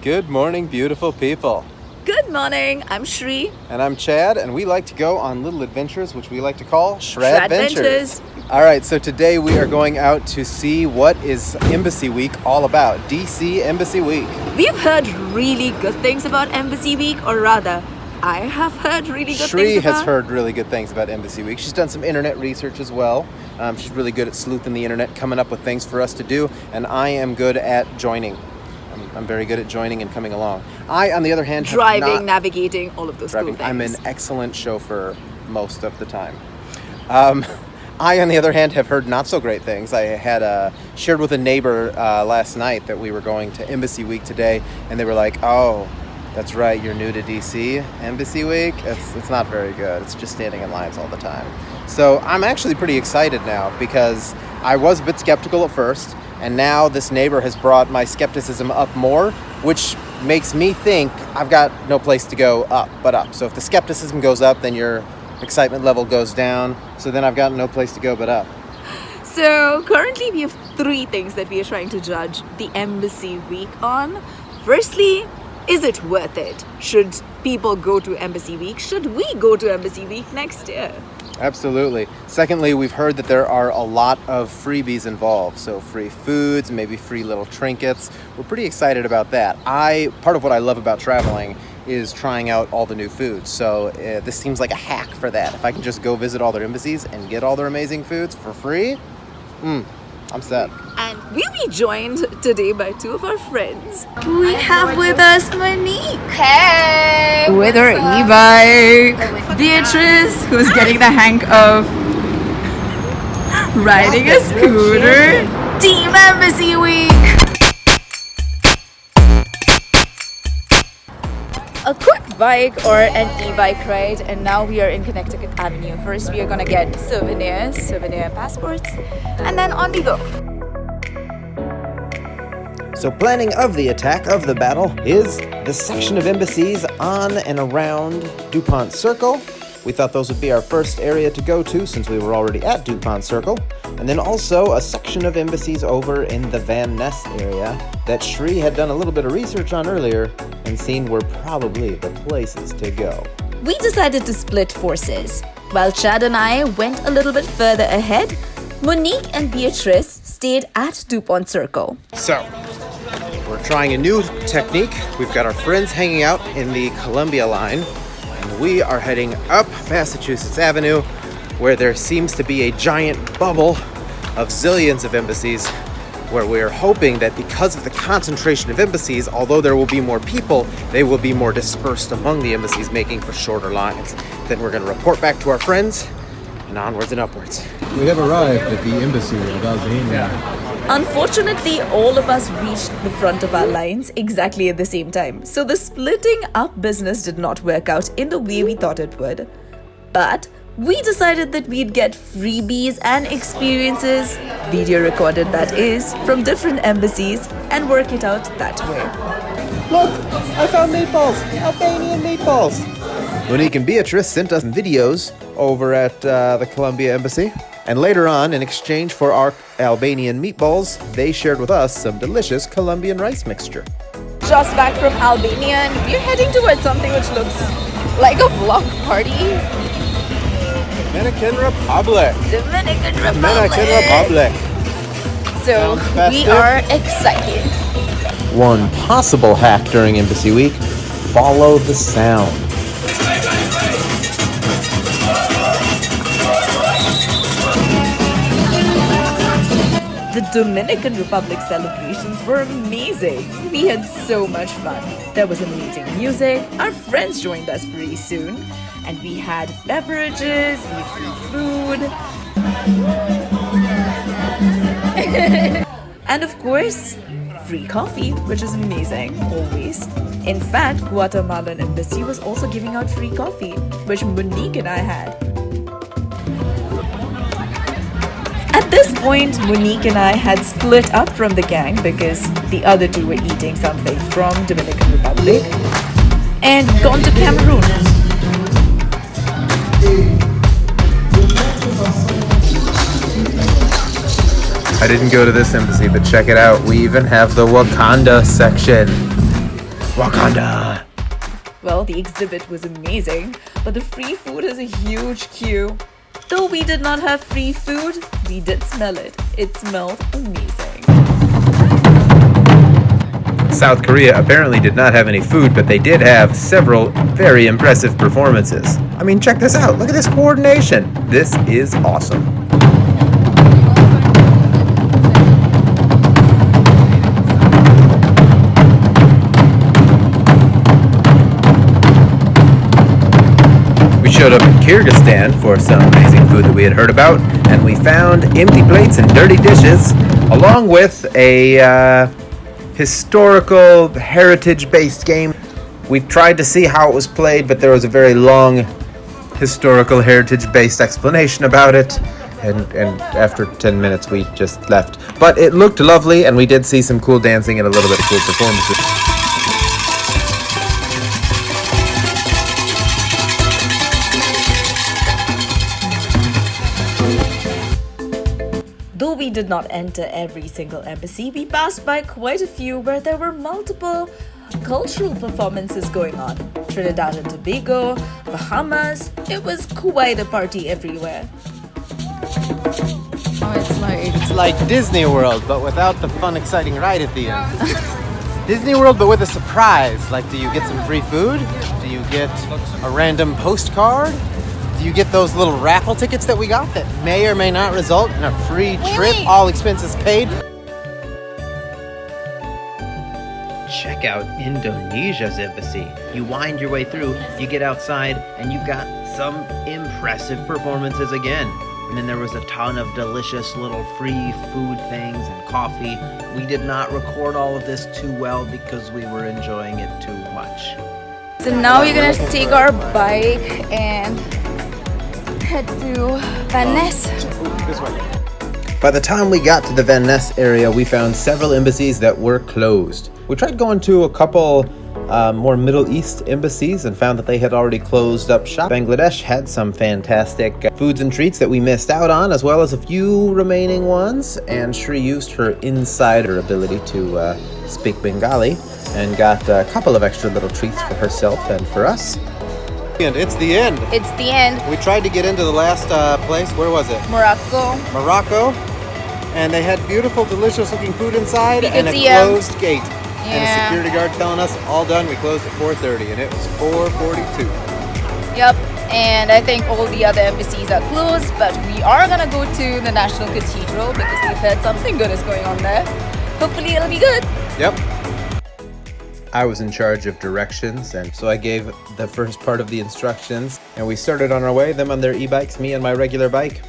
Good morning, beautiful people. Good morning, I'm Shri. And I'm Chad, and we like to go on little adventures, which we like to call Shradventures. All right, so today we are going out to see what is Embassy Week all about, DC Embassy Week. We've heard really good things about Embassy Week, or rather, I have heard really good Shri things about... has heard really good things about Embassy Week. She's done some internet research as well. She's really good at sleuthing the internet, coming up with things for us to do, and I am good at joining. I'm very good at joining and coming along. I, on the other hand, driving, navigating, all of those cool things. I'm an excellent chauffeur most of the time. I, on the other hand, have heard not so great things. I had shared with a neighbor last night that we were going to Embassy Week today, and they were like, "Oh, that's right, you're new to DC. Embassy Week? It's not very good. It's just standing in lines all the time." So I'm actually pretty excited now because I was a bit skeptical at first, and now this neighbor has brought my skepticism up more, which makes me think I've got no place to go but up. So if the skepticism goes up, then your excitement level goes down. So then I've got no place to go but up. So currently we have 3 things that we are trying to judge the Embassy Week on. Firstly, is it worth it? Should people go to Embassy Week? Should we go to Embassy Week next year? Absolutely. Secondly, we've heard that there are a lot of freebies involved. So free foods, maybe free little trinkets. We're pretty excited about that. Part of what I love about traveling is trying out all the new foods. So this seems like a hack for that. If I can just go visit all their embassies and get all their amazing foods for free, I'm set. And we'll be joined today by 2 of our friends. We have with us Monique. Hey! With her e-bike. Beatrice, who's getting the hang of riding a scooter. Team Embassy Week! A quick bike or an e-bike ride, and now we are in Connecticut Avenue. First we are gonna get souvenir passports, and then on we go. So planning of the attack of the battle is the section of embassies on and around DuPont Circle. We thought those would be our first area to go to since we were already at DuPont Circle. And then also a section of embassies over in the Van Ness area that Shri had done a little bit of research on earlier and seen were probably the places to go. We decided to split forces. While Chad and I went a little bit further ahead, Monique and Beatrice stayed at DuPont Circle. So, we're trying a new technique. We've got our friends hanging out in the Columbia line, and we are heading up Massachusetts Avenue, where there seems to be a giant bubble of zillions of embassies, where we're hoping that because of the concentration of embassies, although there will be more people, they will be more dispersed among the embassies, making for shorter lines. Then we're going to report back to our friends, and onwards and upwards. We have arrived at the embassy of Albania. Unfortunately, all of us reached the front of our lines exactly at the same time. So the splitting up business did not work out in the way we thought it would. But we decided that we'd get freebies and experiences, video recorded that is, from different embassies, and work it out that way. Look! I found meatballs! Albanian meatballs! Monique and Beatrice sent us videos over at the Columbia Embassy. And later on, in exchange for our Albanian meatballs, they shared with us some delicious Colombian rice mixture. Just back from Albania, and we're heading towards something which looks like a block party. Dominican Republic. Dominican Republic. So we are excited. One possible hack during Embassy Week, follow the sound. The Dominican Republic celebrations were amazing. We had so much fun. There was amazing music. Our friends joined us pretty soon. And we had beverages, we had food. And of course, free coffee, which is amazing, always. In fact, Guatemalan Embassy was also giving out free coffee, which Monique and I had. At this point, Monique and I had split up from the gang because the other 2 were eating something from Dominican Republic and gone to Cameroon. I didn't go to this embassy, but check it out. We even have the Wakanda section. Wakanda! Well, the exhibit was amazing, but the free food is a huge queue. Though we did not have free food, we did smell it. It smelled amazing. South Korea apparently did not have any food, but they did have several very impressive performances. I mean, check this out. Look at this coordination. This is awesome. We showed up in Kyrgyzstan for some amazing food that we had heard about, and we found empty plates and dirty dishes, along with a historical, heritage-based game. We tried to see how it was played, but there was a very long historical, heritage-based explanation about it, and after 10 minutes we just left. But it looked lovely, and we did see some cool dancing and a little bit of cool performances. Though we did not enter every single embassy, we passed by quite a few where there were multiple cultural performances going on. Trinidad and Tobago, Bahamas, it was quite a party everywhere. It's like Disney World, but without the fun, exciting ride at the end. Disney World, but with a surprise. Like, do you get some free food? Do you get a random postcard? Do you get those little raffle tickets that we got that may or may not result in a free trip, all expenses paid? Check out Indonesia's embassy. You wind your way through, you get outside, and you've got some impressive performances again. And then there was a ton of delicious little free food things and coffee. We did not record all of this too well because we were enjoying it too much. So now we're gonna take our bike and head to Van Ness. This way. By the time we got to the Van Ness area, we found several embassies that were closed. We tried going to a couple more Middle East embassies and found that they had already closed up shop. Bangladesh had some fantastic foods and treats that we missed out on, as well as a few remaining ones, and Shri used her insider ability to speak Bengali and got a couple of extra little treats for herself and for us. And it's the end. It's the end. We tried to get into the last place. Where was it? Morocco. And they had beautiful, delicious looking food inside and a closed gate. And a security guard telling us, all done, we closed at 4:30, and it was 4:42. Yep, and I think all the other embassies are closed, but we are gonna go to the National Cathedral because we've heard something good is going on there. Hopefully it'll be good. Yep. I was in charge of directions, and so I gave the first part of the instructions, and we started on our way, them on their e-bikes, me on my regular bike.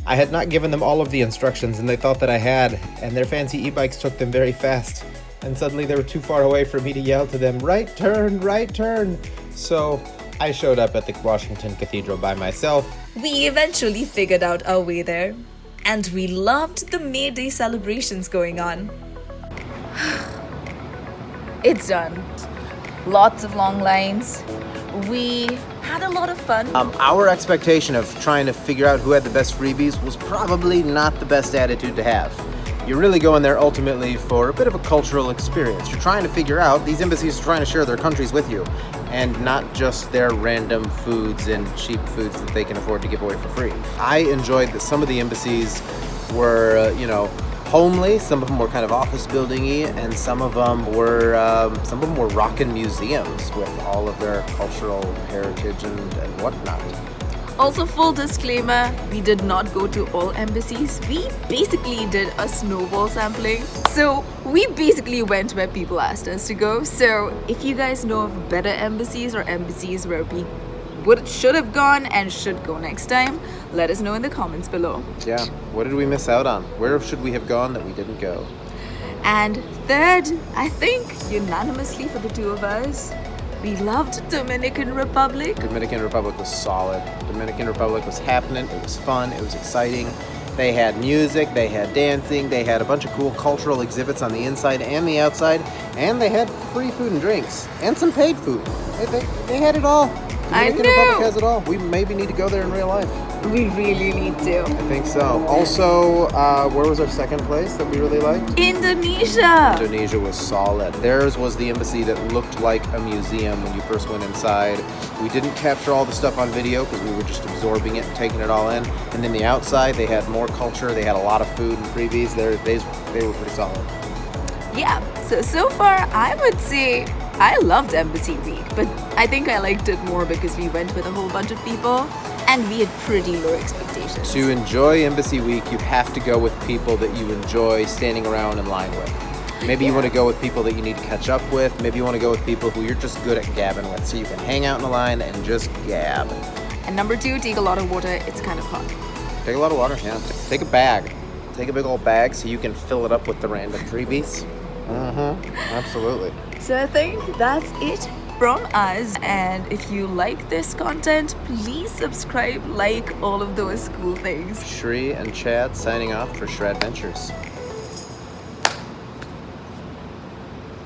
I had not given them all of the instructions, and they thought that I had, and their fancy e-bikes took them very fast. And suddenly they were too far away for me to yell to them, right turn, right turn. So I showed up at the Washington Cathedral by myself. We eventually figured out our way there, and we loved the May Day celebrations going on. It's done. Lots of long lines. We had a lot of fun. Our expectation of trying to figure out who had the best freebies was probably not the best attitude to have. You're really going there ultimately for a bit of a cultural experience. You're trying to figure out, these embassies are trying to share their countries with you, and not just their random foods and cheap foods that they can afford to give away for free. I enjoyed that some of the embassies were, homely. Some of them were kind of office building-y, and some of them were rockin' museums with all of their cultural heritage and whatnot. Also, full disclaimer, we did not go to all embassies. We basically did a snowball sampling. So we basically went where people asked us to go. So if you guys know of better embassies or embassies where we should have gone and should go next time, let us know in the comments below. Yeah, what did we miss out on? Where should we have gone that we didn't go? And third, I think unanimously for the two of us, we loved Dominican Republic. Dominican Republic was solid. Dominican Republic was happening. It was fun. It was exciting. They had music. They had dancing. They had a bunch of cool cultural exhibits on the inside and the outside. And they had free food and drinks. And some paid food. They had it all. Dominican Republic has it all. We maybe need to go there in real life. We really need to. I think so. Also, where was our second place that we really liked? Indonesia! Indonesia was solid. Theirs was the embassy that looked like a museum when you first went inside. We didn't capture all the stuff on video because we were just absorbing it and taking it all in. And then the outside, they had more culture. They had a lot of food and freebies. They were pretty solid. Yeah, so far I would say I loved Embassy Week, but I think I liked it more because we went with a whole bunch of people and we had pretty low expectations. To enjoy Embassy Week, you have to go with people that you enjoy standing around in line with. Maybe you want to go with people that you need to catch up with. Maybe you want to go with people who you're just good at gabbing with, so you can hang out in the line and just gab. And number 2, take a lot of water. It's kind of hot. Take a lot of water, yeah. Take a bag. Take a big old bag so you can fill it up with the random freebies. Absolutely. So I think that's it from us. And if you like this content, please subscribe, like all of those cool things. Shri and Chad signing off for Shred Ventures.